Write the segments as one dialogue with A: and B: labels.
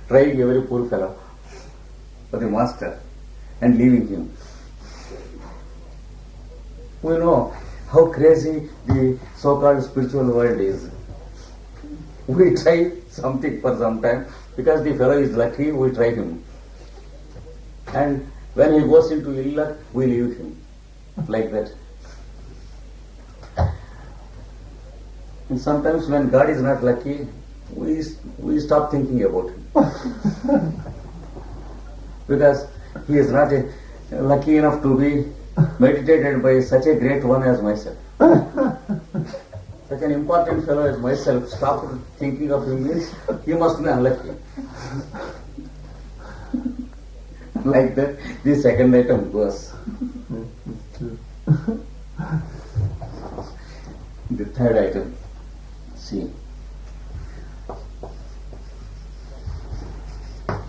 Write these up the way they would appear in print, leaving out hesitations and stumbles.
A: trying a very poor fellow for the master and leaving him. We know how crazy the so-called spiritual world is. We try something for some time, because the fellow is lucky, we try him. And when he goes into ill luck, we leave him. Like that. And sometimes when God is not lucky, we stop thinking about him. Because he is not lucky enough to be meditated by such a great one as myself. Such an important fellow as myself, stop thinking of him means he must be unlucky. Like that, the second item goes. The third item, see.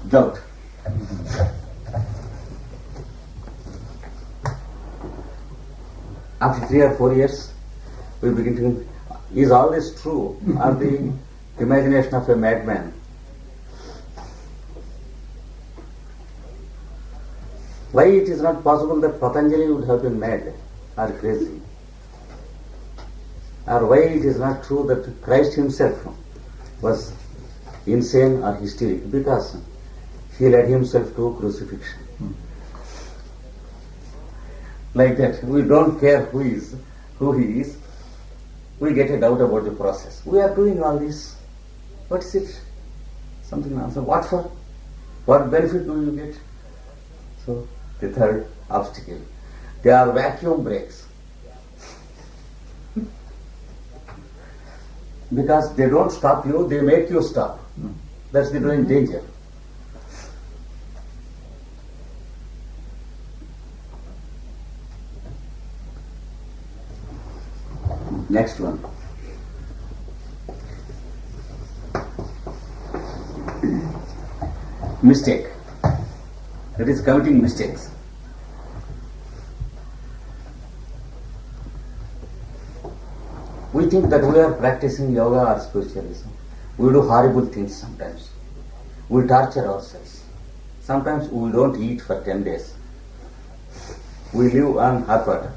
A: Doubt. After 3 or 4 years, we begin to think, is all this true, or the imagination of a madman? Why it is not possible that Patanjali would have been mad or crazy? Or why it is not true that Christ himself was insane or hysteric? Because he led himself to crucifixion. Like that, we don't care who he is. We get a doubt about the process. We are doing all this. What is it? Something answer. What for? What benefit do you get? So, the third obstacle. They are vacuum brakes. Because they don't stop you, they make you stop. That's the doing danger. Next one. Mistake. That is committing mistakes. We think that we are practicing yoga or spiritualism. We do horrible things sometimes. We torture ourselves. Sometimes we don't eat for 10 days. We live on hot water.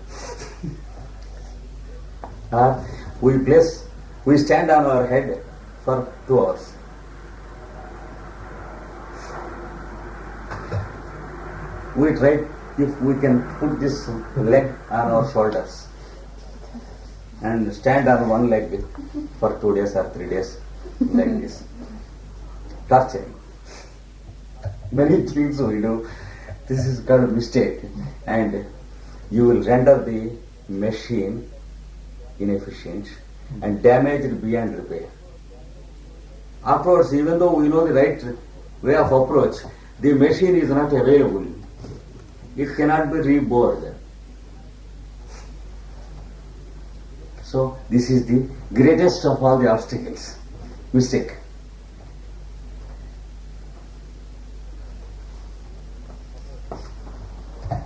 A: Or we stand on our head for 2 hours. We try if we can put this leg on our shoulders and stand on one leg for 2 days or 3 days like this. Torturing. Many things we do. This is called a mistake, and you will render the machine inefficient and damaged beyond repair. Afterwards, even though we know the right way of approach, the machine is not available. It cannot be rebored. So, this is the greatest of all the obstacles. Mistake.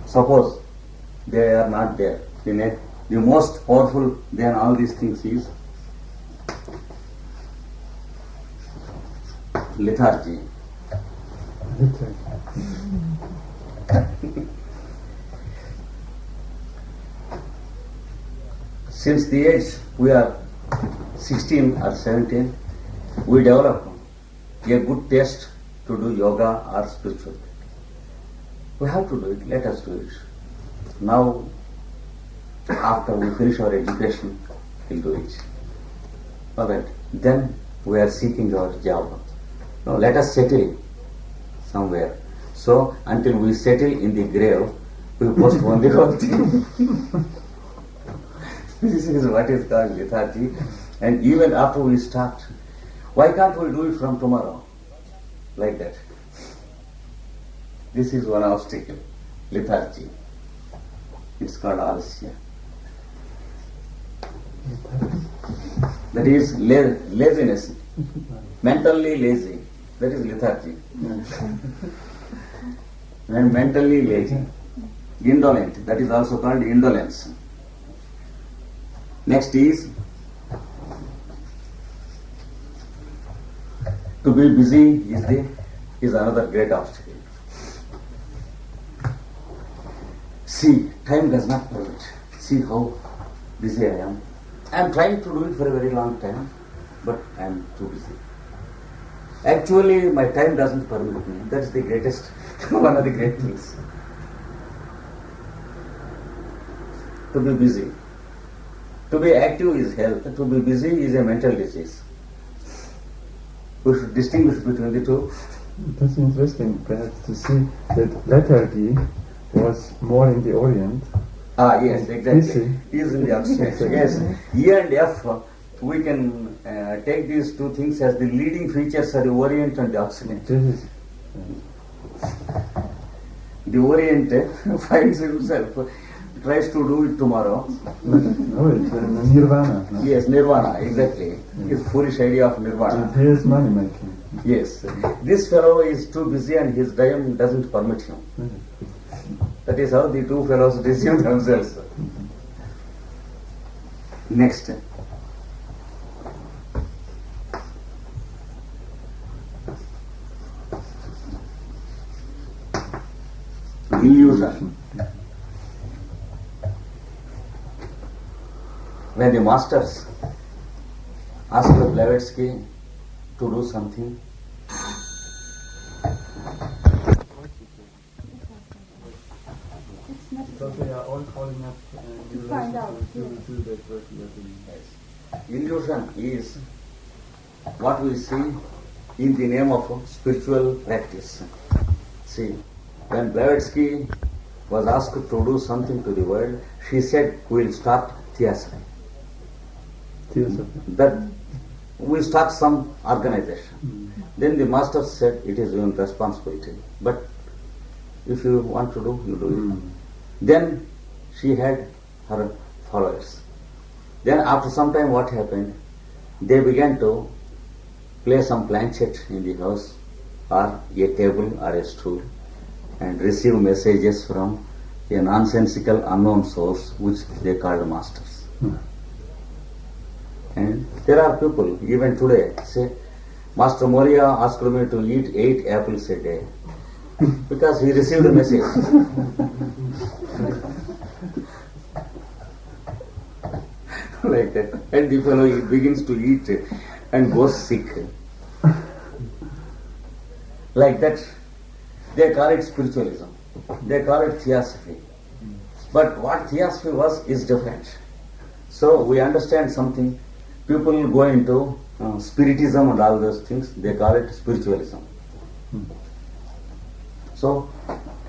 A: Suppose they are not there. The most powerful than all these things is lethargy. Since the age we are 16 or 17, we develop a good taste to do yoga or spiritual. We have to do it. Let us do it. Now, after we finish our education, we'll do it. Alright. Then we are seeking our job. Now let us settle somewhere. So until we settle in the grave, we postpone the whole thing. This is what is called lethargy. And even after we start, why can't we do it from tomorrow? Like that. This is one obstacle. Lethargy. It's called alasya. That is laziness. Mentally lazy. That is lethargy. And mentally lazy. Indolent. That is also called indolence. Next is to be busy is the is another great obstacle. See, time does not permit. See how busy I am. I am trying to do it for a very long time, but I am too busy. Actually, my time doesn't permit me. That is the greatest, one of the great things. To be busy. To be active is health. To be busy is a mental disease. We should distinguish between the two.
B: That's interesting, perhaps, to see that lethargy was more in the Orient.
A: Ah, yes, exactly.
B: Busy.
A: He is in the Occident. Yes, E and F, we can take these two things as the leading features of the Orient and the Occident.
B: This is,
A: The Orient finds himself, tries to do it tomorrow.
B: no, it's nirvana. No?
A: Yes, nirvana, exactly. His foolish idea of nirvana.
B: Here's money making.
A: Yes. This fellow is too busy and his time doesn't permit him. That is how the two fellows deceive themselves. Next. Illusion. When the masters asked Blavatsky to do something,
B: So they are all calling up
C: To find out,
B: to do that work you are doing.
A: illusion is what we see in the name of spiritual practice. See, when Blavatsky was asked to do something to the world, she said, "We will start theosophy."
B: Theosophy.
A: That we start some organization. Then the master said, "It is your responsibility. But if you want to do, you do it." Then she had her followers. Then after some time what happened? They began to place some planchette in the house or a table or a stool and receive messages from a nonsensical unknown source which they called masters. And there are people even today say, Master Moria asked me to eat 8 apples a day because he received a message. Like that. And the fellow he begins to eat and goes sick. Like that. They call it spiritualism. They call it theosophy. But what theosophy was is different. So we understand something. People go into spiritism and all those things. They call it spiritualism. So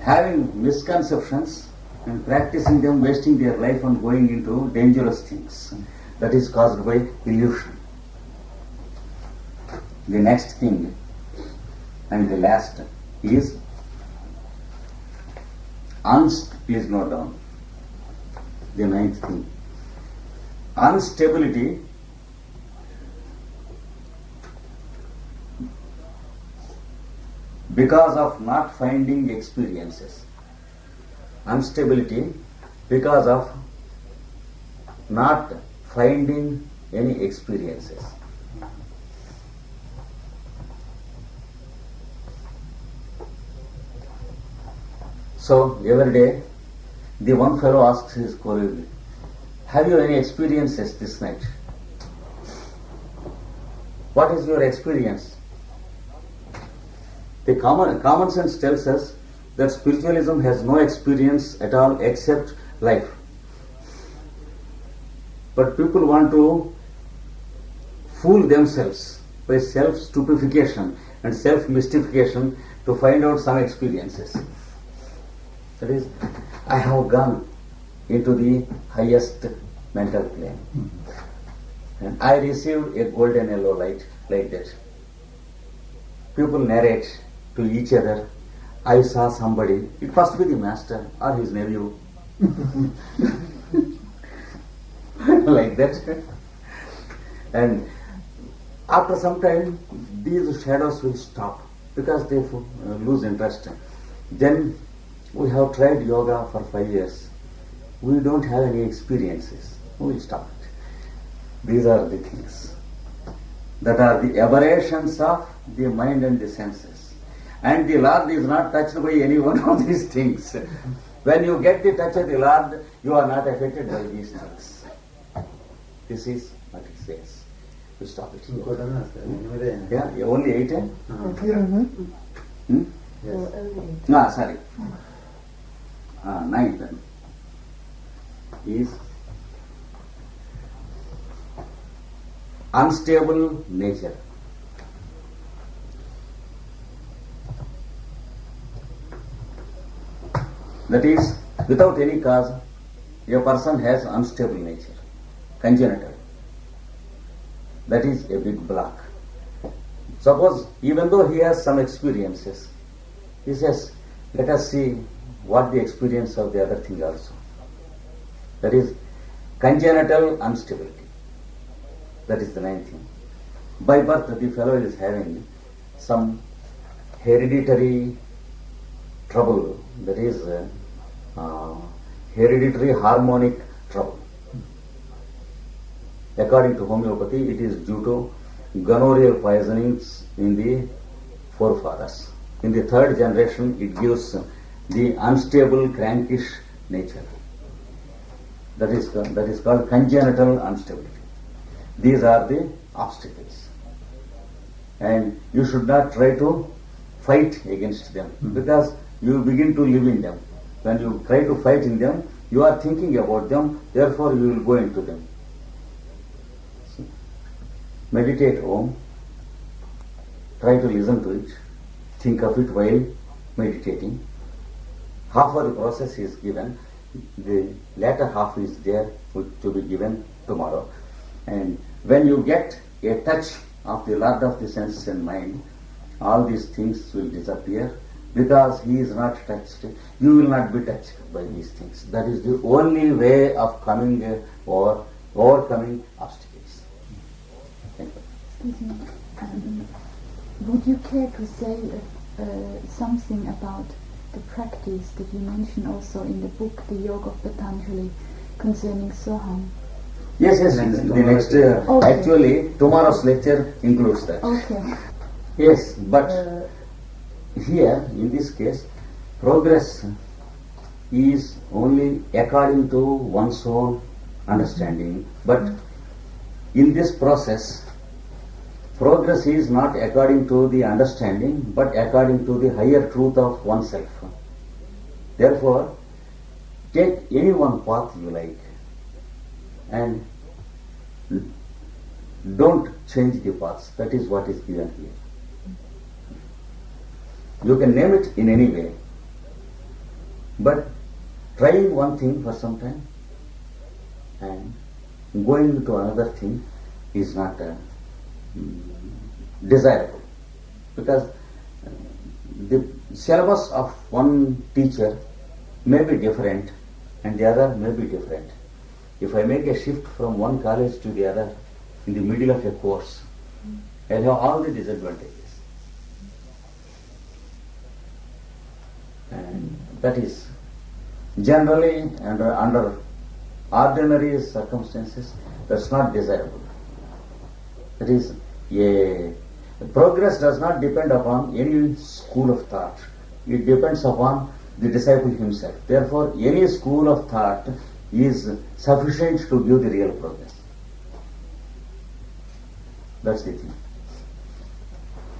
A: having misconceptions and practicing them, wasting their life and going into dangerous things. That is caused by illusion. The next thing and the last is please note down the 9th thing. Instability because of not finding experiences. Instability because of not finding any experiences. So every day the one fellow asks his colleague, "Have you any experiences this night? What is your experience?" The common sense tells us that spiritualism has no experience at all except life. But people want to fool themselves by self-stupefaction and self-mystification to find out some experiences. That is, I have gone into the highest mental plane. And I received a golden yellow light like that. People narrate to each other, I saw somebody, it must be the master or his nephew. Like that. And after some time, these shadows will stop because they lose interest. Then we have tried yoga for 5 years. We don't have any experiences. We will stop it. These are the things that are the aberrations of the mind and the senses. And the Lord is not touched by any one of these things. When you get the touch of the Lord, you are not affected by these things. This is what it says. We stop it here. Yeah, only 8? No, sorry. 9 then. Is unstable nature. That is, without any cause, a person has unstable nature, congenital. That is a big block. Suppose, even though he has some experiences, he says, let us see what the experience of the other thing also. That is congenital instability. That is the 9th thing. By birth, the fellow is having some hereditary trouble, that is hereditary harmonic trouble. According to homeopathy, it is due to gonorrheal poisonings in the forefathers. In the 3rd generation, it gives the unstable, crankish nature. That is called congenital instability. These are the obstacles. And you should not try to fight against them, because you begin to live in them. When you try to fight in them, you are thinking about them, therefore you will go into them. Meditate Om, try to listen to it, think of it while meditating. Half of the process is given, the latter half is there to be given tomorrow. And when you get a touch of the Lord of the senses and mind, all these things will disappear, because he is not touched. You will not be touched by these things. That is the only way of coming or overcoming obstacles. Thank you.
C: Excuse me. Would you care to say something about the practice that you mentioned also in the book, The Yoga of Patanjali, concerning Soham?
A: Yes, the next,
C: okay.
A: Actually, tomorrow's lecture includes that.
C: Okay.
A: Yes, but here, in this case, progress is only according to one's own understanding. But in this process, progress is not according to the understanding, but according to the higher truth of oneself. Therefore, take any one path you like and don't change the paths. That is what is given here. You can name it in any way, but trying one thing for some time and going to another thing is not desirable, because the syllabus of one teacher may be different and the other may be different. If I make a shift from one college to the other in the middle of a course, I'll have all the disadvantages. And that is generally under ordinary circumstances, that's not desirable. That is, progress does not depend upon any school of thought. It depends upon the disciple himself. Therefore, any school of thought is sufficient to give the real progress. That's the thing.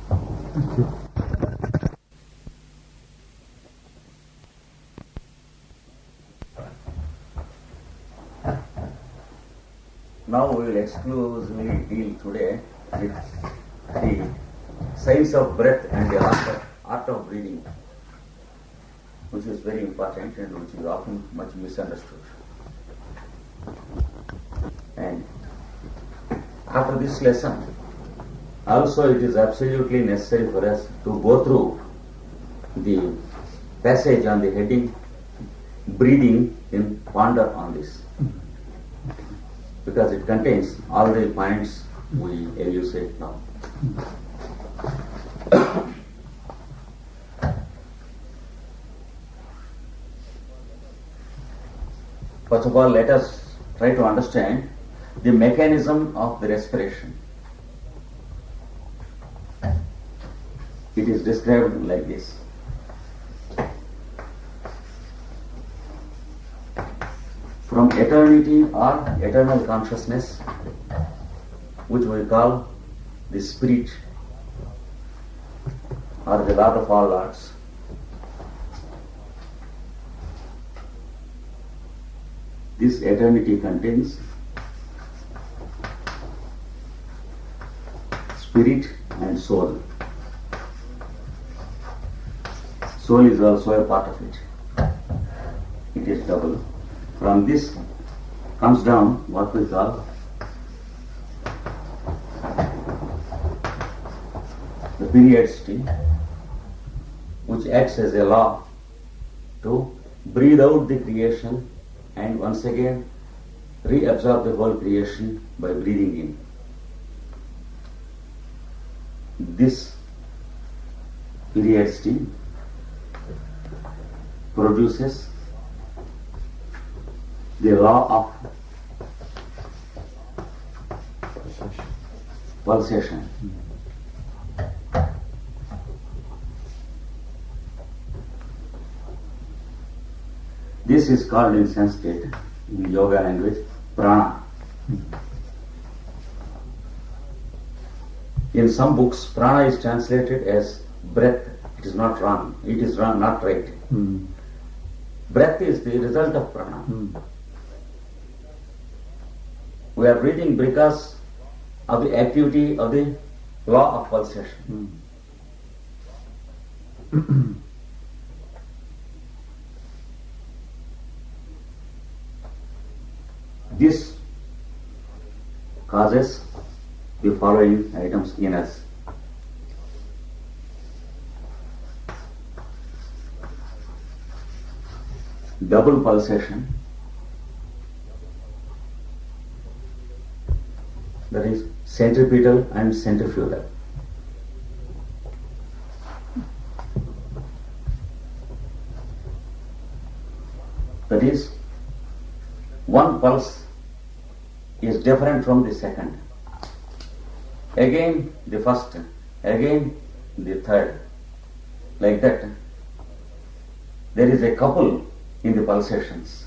B: Thank you.
A: Now we will exclusively deal today with the science of breath and the art of breathing, which is very important and which is often much misunderstood. And after this lesson, also it is absolutely necessary for us to go through the passage on the heading breathing in ponder on this, because it contains all the points we elucidate now. First of all, let us try to understand the mechanism of the respiration. it is described like this. From eternity or eternal consciousness, which we call the spirit or the Lord of all Lords, this eternity contains spirit and soul. Soul is also a part of it. It is double. From this comes down what we call the periodicity, which acts as a law to breathe out the creation and once again reabsorb the whole creation by breathing in. This periodicity produces the law of pulsation. This is called in Sanskrit, in yoga language, prana. In some books, prana is translated as breath. It is not wrong. It is wrong, not right. Breath is the result of prana. We are breathing because of the activity of the law of pulsation. This causes the following items in us. Double pulsation, that is centripetal and centrifugal. That is, one pulse is different from the second. Again the first, again the third. Like that, there is a couple in the pulsations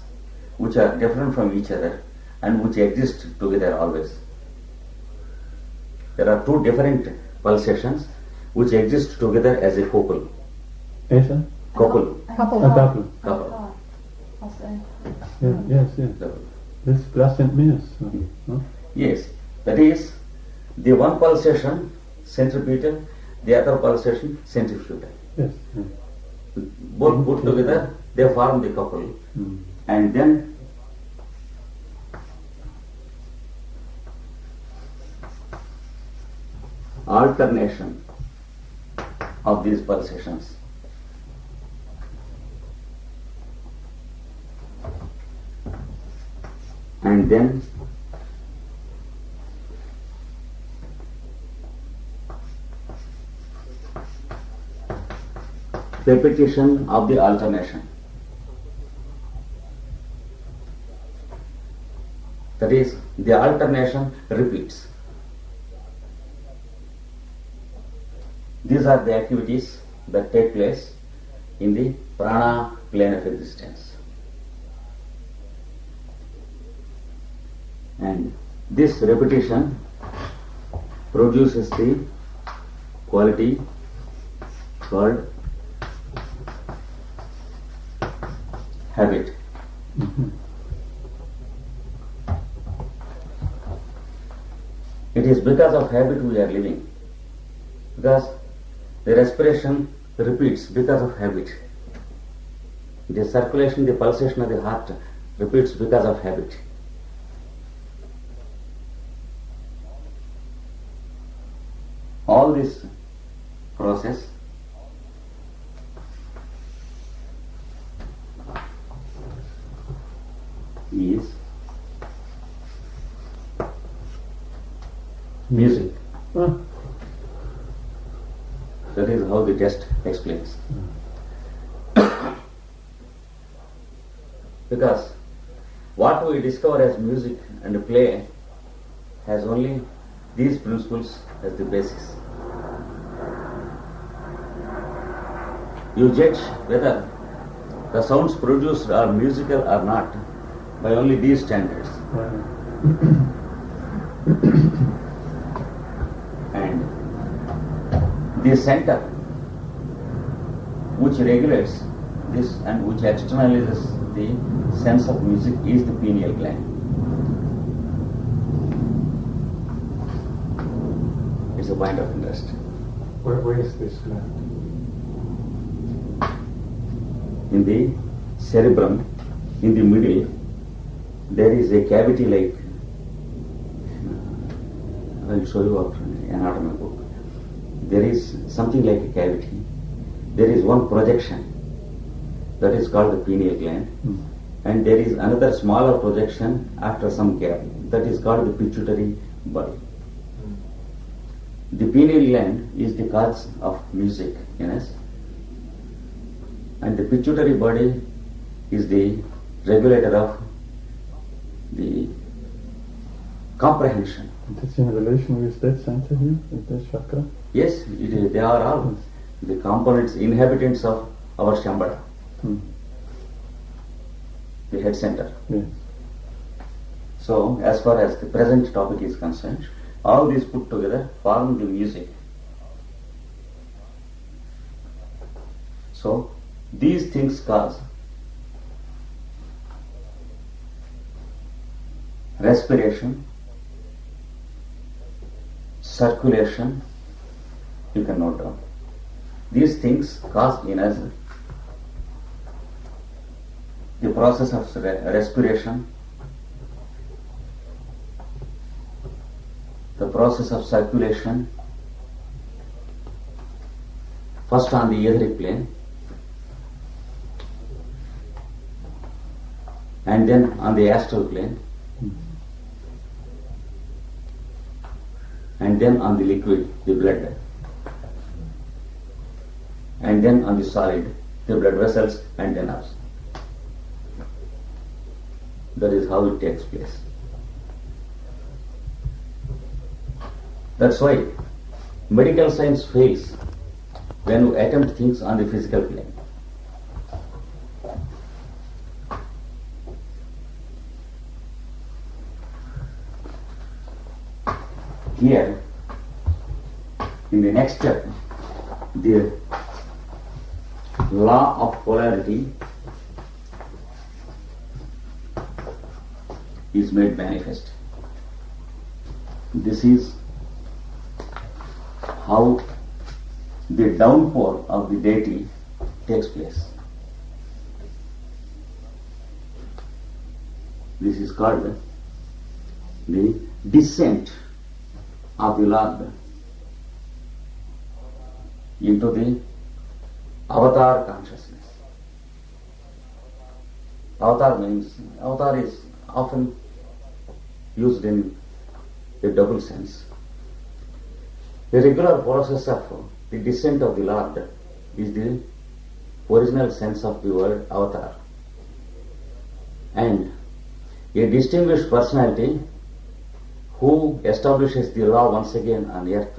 A: which are different from each other and which exist together always. There are two different pulsations which exist together as a couple.
B: Yes, sir?
A: Couple.
C: Couple.
B: A couple.
A: Couple.
B: Yes.
A: Couple.
B: This plus and minus. No?
A: Yes, that is the one pulsation centripetal, the other pulsation centrifugal.
B: Yes.
A: Both put together, they form the couple, and then alternation of these pulsations. And then repetition of the alternation. That is, the alternation repeats. These are the activities that take place in the prana plane of existence. And this repetition produces the quality called habit. It is because of habit we are living. Because the respiration repeats because of habit. The circulation, the pulsation of the heart repeats because of habit. All this process is music. That is how the test explains. Because what we discover as music and play has only these principles as the basis. You judge whether the sounds produced are musical or not by only these standards. And the center which regulates this and which externalizes the sense of music is the pineal gland. It's a point of interest.
B: Where is this gland?
A: In the cerebrum, in the middle, there is a cavity like, I'll show you after an anatomy book. There is something like a cavity. There is one projection that is called the pineal gland, and there is another smaller projection after some gap that is called the pituitary body. The pineal gland is the cause of music in us, and the pituitary body is the regulator of the comprehension.
B: That's in relation with that center here, with that chakra?
A: Yes, they are all the components, inhabitants of our Shambhala, the head center.
B: Yes.
A: So, as far as the present topic is concerned, all these put together form the music. So, these things cause respiration, circulation, you can note down. These things cause in us the process of respiration, the process of circulation, first on the etheric plane, and then on the astral plane, and then on the liquid, the blood, and then on the solid, the blood vessels and the nerves. That is how it takes place. That's why medical science fails when you attempt things on the physical plane. Here, in the next step, the law of polarity is made manifest. This is how the downpour of the deity takes place. This is called the descent of the Lord into the avatar consciousness. Avatar is often used in a double sense. The regular process of the descent of the Lord is the original sense of the word avatar. And a distinguished personality who establishes the law once again on earth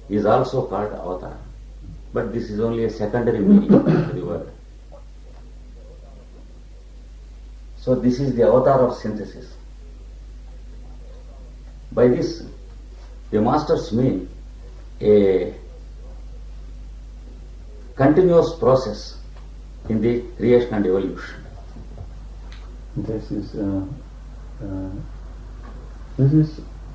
A: is also called avatar. But this is only a secondary meaning of the word. So this is the avatar of synthesis. By this, the masters mean a continuous process in the creation and evolution.
B: This is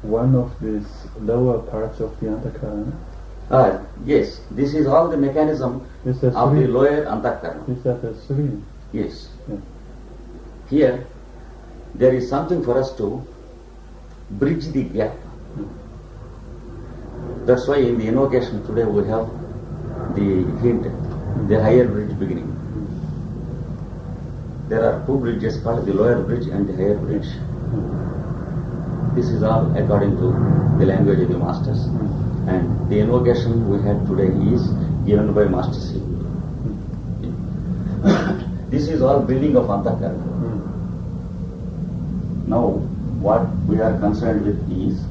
B: one of these lower parts of the Antakarana.
A: Yes, this is all the mechanism of the lower Antakarana.
B: Is that a three?
A: Yes.
B: Yeah.
A: Here, there is something for us to bridge the gap. That's why in the invocation today we have the hint, the higher bridge beginning. There are two bridges called the lower bridge and the higher bridge. This is all according to the language of the masters. And the invocation we had today is given by Master C. This is all building of Antakarana. Now, what we are concerned with is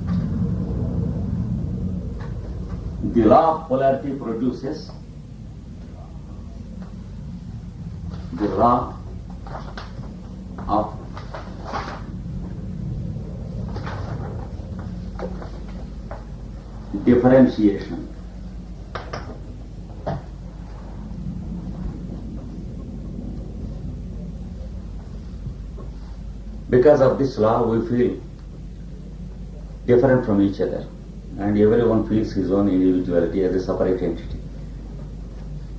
A: the law of polarity produces the law of differentiation. Because of this law, we feel different from each other, and everyone feels his own individuality as a separate entity.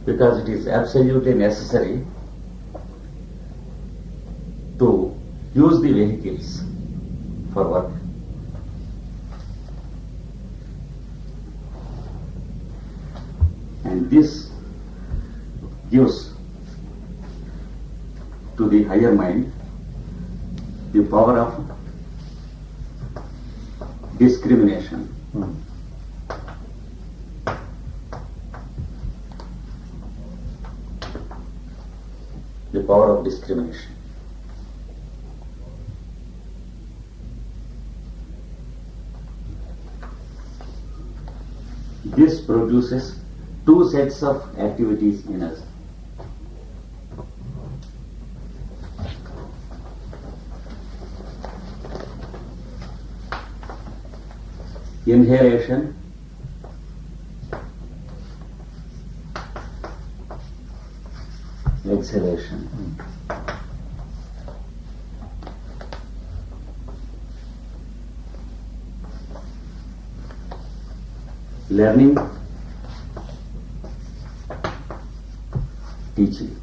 A: Because it is absolutely necessary to use the vehicles for work. And this gives to the higher mind the power of discrimination. The power of discrimination. This produces two sets of activities in us. Inhalation exhalation. Learning, teaching.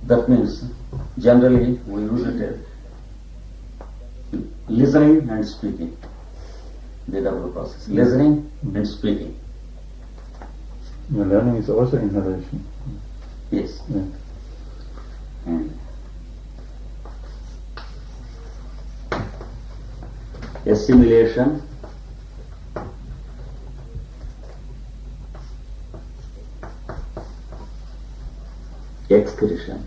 A: That means generally we use it as listening and speaking. The double process. Listening and speaking.
B: Your learning is also inhalation.
A: Yes.
B: Yeah.
A: And assimilation, excretion.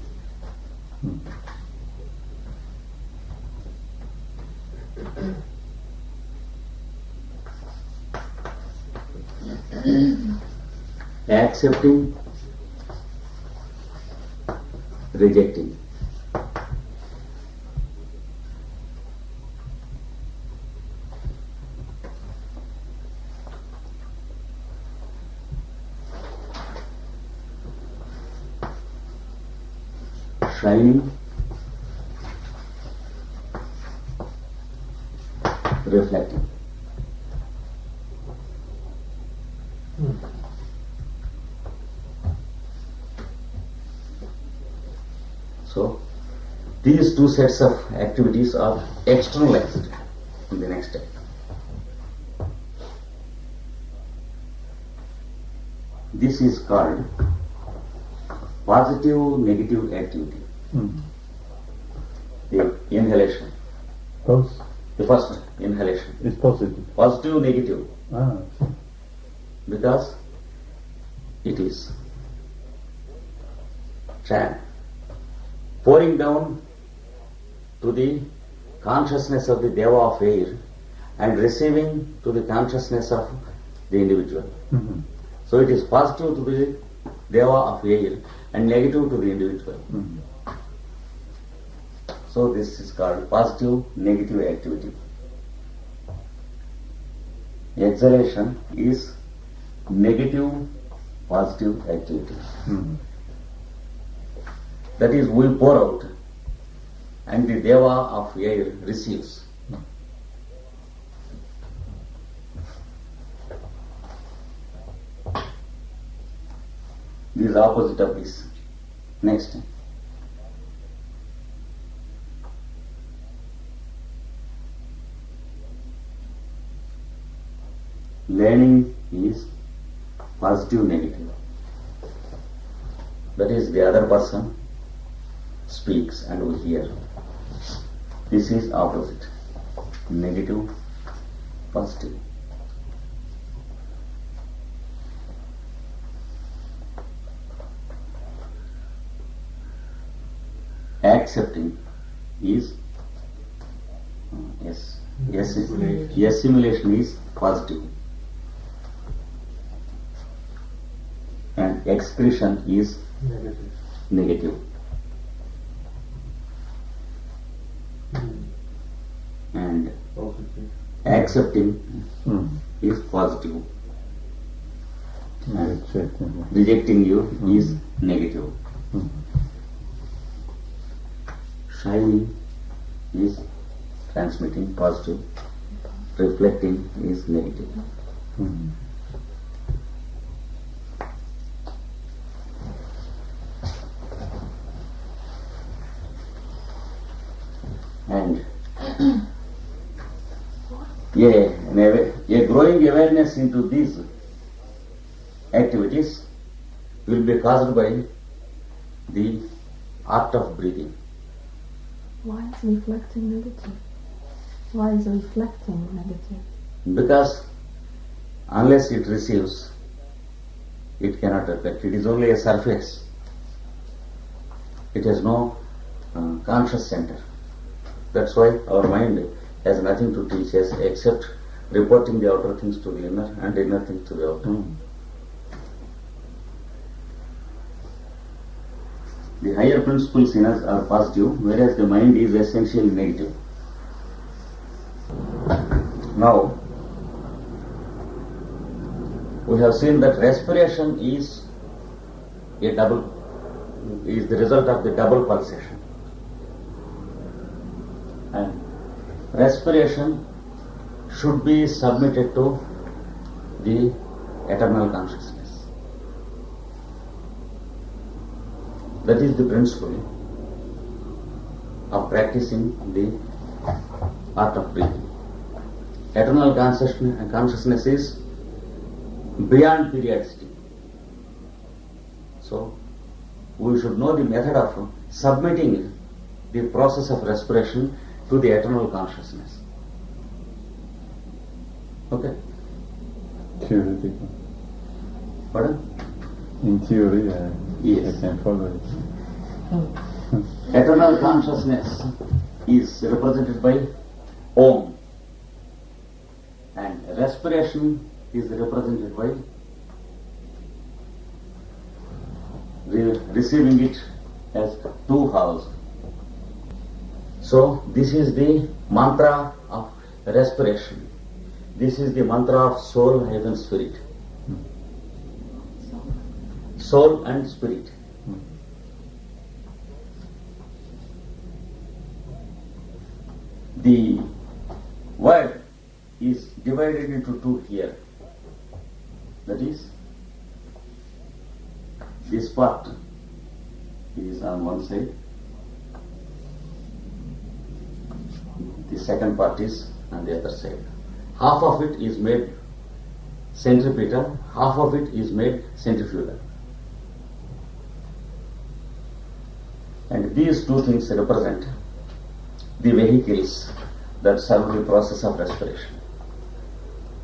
A: Accepting, rejecting. Shining, reflecting. So, these two sets of activities are externalized in the next step. This is called positive negative activity. The inhalation.
B: Both
A: The first one, inhalation.
B: is positive.
A: Positive, negative.
B: Ah,
A: Because it is pouring down to the consciousness of the Deva of air and receiving to the consciousness of the individual. So it is positive to the Deva of air and negative to the individual. So this is called positive negative activity. Exhalation is negative positive activity. That is, we pour out and the Deva of air receives. This is opposite of this. Next. Learning is positive negative. That is, the other person speaks and we hear. This is opposite. Negative, positive. Accepting is assimilation is positive. and excretion is negative. And accepting is positive. And rejecting you is negative. Shining is transmitting positive. Reflecting is negative. And a growing awareness into these activities will be caused by the art of breathing.
D: Why is reflecting negative? Why is reflecting negative?
A: Because unless it receives, it cannot reflect. It is only a surface. It has no conscious center. That's why our mind has nothing to teach us except reporting the outer things to the inner and inner things to the outer. The higher principles in us are positive, whereas the mind is essentially negative. Now, we have seen that respiration is the result of the double pulsation. And respiration should be submitted to the eternal consciousness. That is the principle of practicing the art of breathing. Eternal consciousness is beyond periodicity. So, we should know the method of submitting the process of respiration to the eternal consciousness. Okay?
B: Theoretical.
A: Pardon?
B: In theory,
A: Yes.
B: I can follow it.
A: Eternal consciousness is represented by Om, and respiration is represented by receiving it as two halves. So this is the mantra of respiration. This is the mantra of soul and spirit. Soul and spirit. The word is divided into two here. That is, this part is on one side, the second part is on the other side. Half of it is made centripetal, half of it is made centrifugal. And these two things represent the vehicles that serve the process of respiration.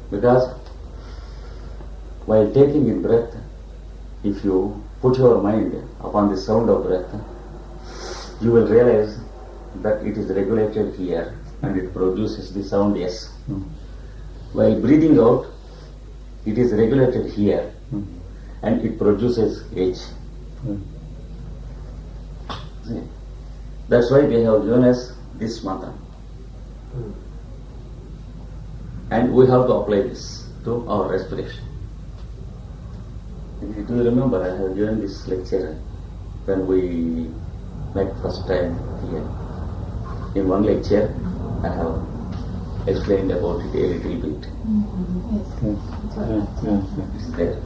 A: Because while taking in breath, if you put your mind upon the sound of breath, you will realize that it is regulated here and it produces the sound S. While breathing out, it is regulated here and it produces H. See? That's why they have given us this mantra. And we have to apply this to our respiration. Do you remember I have given this lecture when we met first time here? In one lecture I have explained about it a little bit. It's there.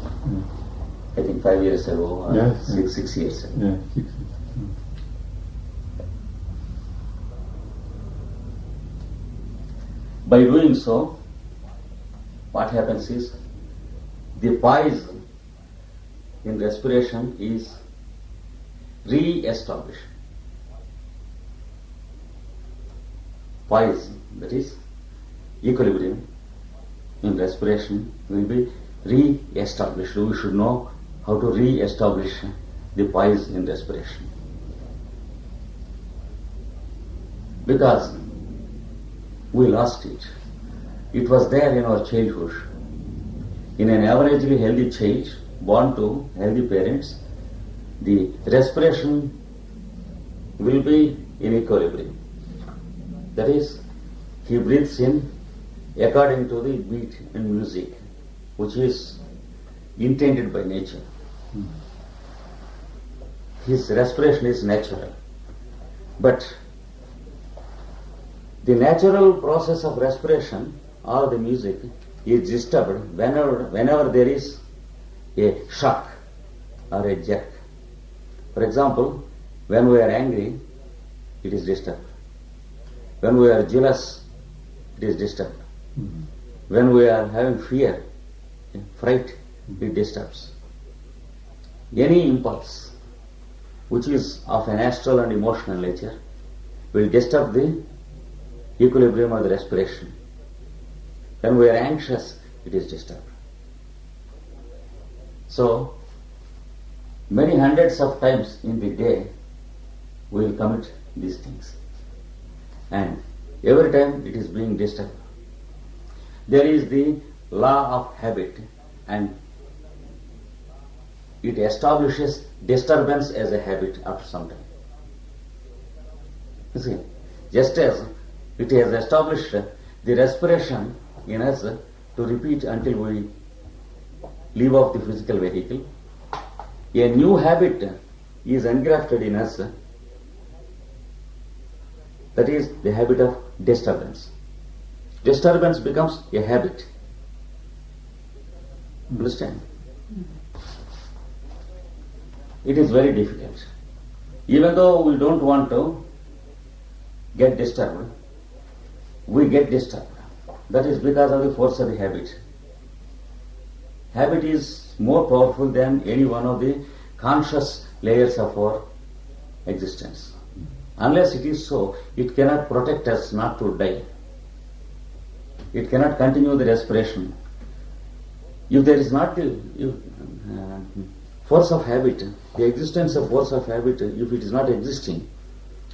A: I think 5 years ago or 6 years ago.
B: Yeah, 6 years.
A: By doing so, what happens is the poise in respiration is re-established. Poise, that is equilibrium in respiration, will be re-established. We should know how to re-establish the poise in respiration. Because we lost it. It was there in our childhood. In an averagely healthy child, born to healthy parents, the respiration will be in equilibrium. That is, he breathes in according to the beat and music which is intended by nature. His respiration is natural. But the natural process of respiration or the music is disturbed whenever there is a shock or a jerk. For example, when we are angry, it is disturbed. When we are jealous, it is disturbed. When we are having fear, fright, it disturbs. Any impulse which is of an astral and emotional nature will disturb the equilibrium of the respiration. When we are anxious, it is disturbed. So, many hundreds of times in the day, we will commit these things. And every time it is being disturbed. There is the law of habit, and it establishes disturbance as a habit after some time. You see, just as it has established the respiration in us to repeat until we leave off the physical vehicle, a new habit is engrafted in us, that is the habit of disturbance. Disturbance becomes a habit. Understand? It is very difficult. Even though we don't want to get disturbed, we get disturbed. That is because of the force of the habit. Habit is more powerful than any one of the conscious layers of our existence. Unless it is so, it cannot protect us not to die. It cannot continue the respiration. If there is not the force of habit, the existence of force of habit, if it is not existing,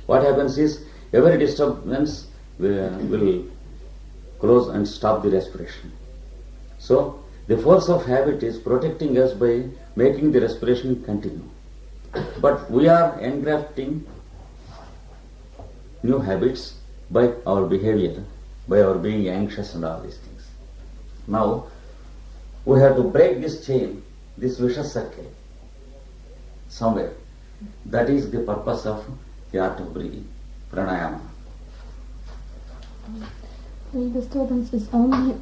A: what happens is every disturbance will close and stop the respiration. So, the force of habit is protecting us by making the respiration continue. But we are engrafting new habits by our behavior, by our being anxious and all these things. Now, we have to break this chain, this vicious circle, somewhere. That is the purpose of the art of breathing, pranayama.
D: The disturbance is only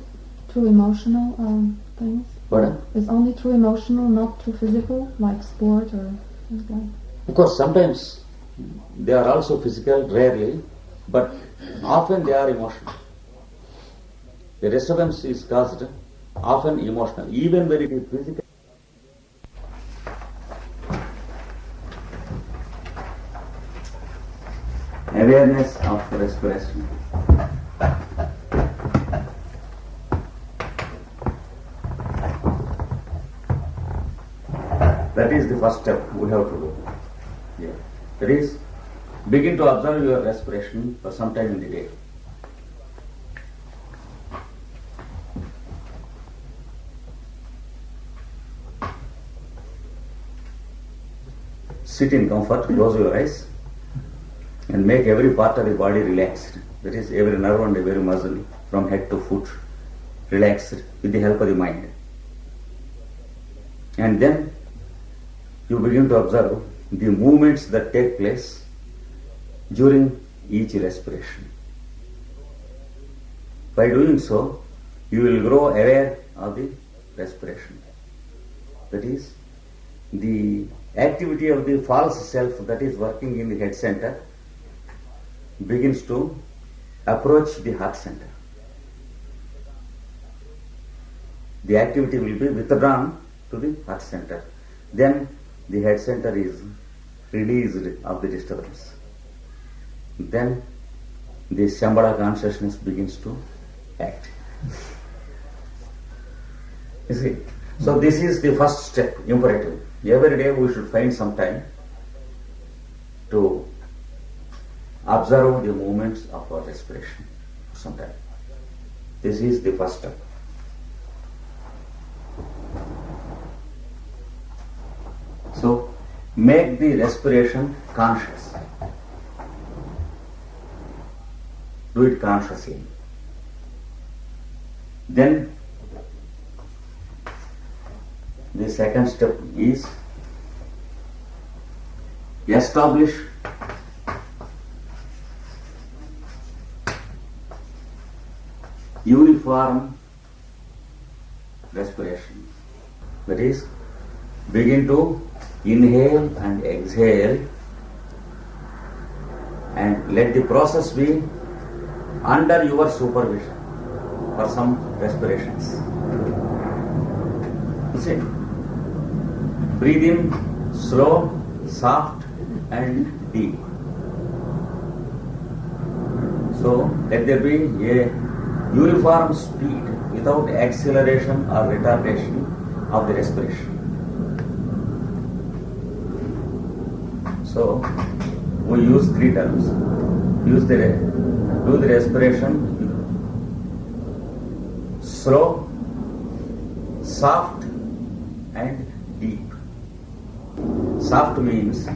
D: through emotional things?
A: Pardon?
D: It's only through emotional, not through physical, like sport or things like?
A: Of course, sometimes they are also physical, rarely, but often they are emotional. The disturbance is caused often emotional, even when it is physical. Awareness of respiration. That is the first step we have to do. Yeah. That is, begin to observe your respiration for some time in the day. Sit in comfort, close your eyes, and make every part of the body relaxed. That is, every nerve and every muscle from head to foot relaxed with the help of the mind. And then you begin to observe the movements that take place during each respiration. By doing so, you will grow aware of the respiration. That is, the activity of the false self that is working in the head center begins to approach the heart center. The activity will be withdrawn to the heart center. Then the head center is released of the disturbance. Then the Shambhala consciousness begins to act. You see? So this is the first step, imperative. Every day we should find some time to observe the movements of our respiration for some time. This is the first step. make the respiration conscious. Do it consciously. Then the second step is establish uniform respiration. That is, begin to inhale and exhale and let the process be under your supervision for some respirations. See, breathe in slow, soft and deep. So let there be a uniform speed without acceleration or retardation of the respiration. So we use three terms. Do the respiration slow, soft and deep. Soft means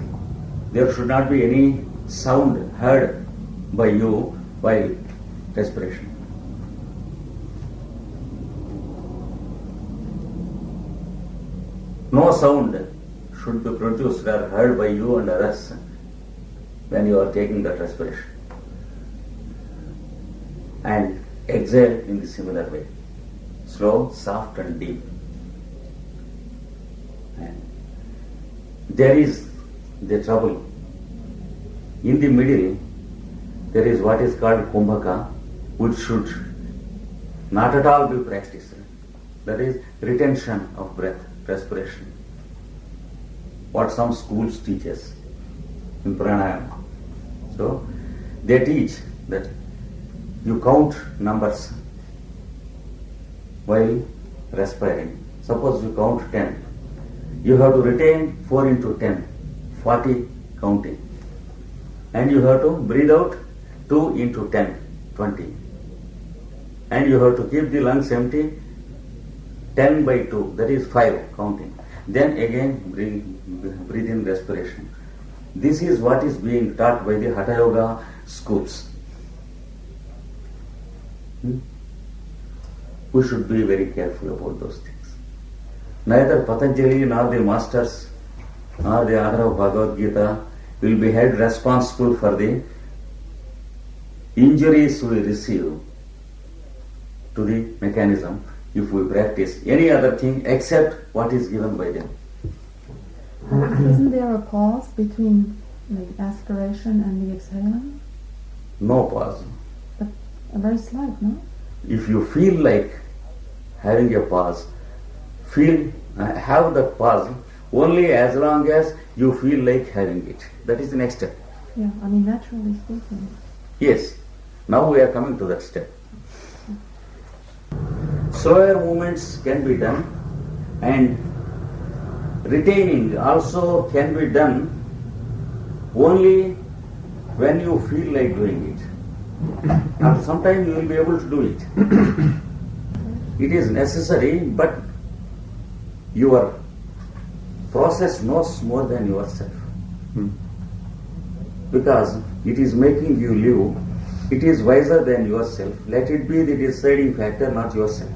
A: there should not be any sound heard by you while respiration. No sound should be produced or heard by you and others when you are taking that respiration. And exhale in the similar way. Slow, soft and deep. And there is the trouble. In the middle, there is what is called kumbhaka, which should not at all be practiced. That is retention of breath, respiration. What some schools teach us in pranayama. So they teach that you count numbers while respiring. Suppose you count 10. You have to retain 4 into 10, 40 counting. And you have to breathe out 2 into 10, 20. And you have to keep the lungs empty 10 by 2, that is 5 counting. Then again breathe in respiration. This is what is being taught by the Hatha Yoga schools. We should be very careful about those things. Neither Patanjali nor the masters nor the author of Bhagavad Gita will be held responsible for the injuries we receive to the mechanism if we practice any other thing except what is given by them.
D: Isn't there a pause between the aspiration and the exhaling?
A: No pause.
D: But a very slight, no?
A: If you feel like having a pause, have that pause only as long as you feel like having it. That is the next step.
D: Yeah, I mean naturally speaking.
A: Yes. Now we are coming to that step. Slower movements can be done and retaining also can be done only when you feel like doing it. After some time you will be able to do it. It is necessary, but your process knows more than yourself. Because it is making you live, it is wiser than yourself. Let it be the deciding factor, not yourself.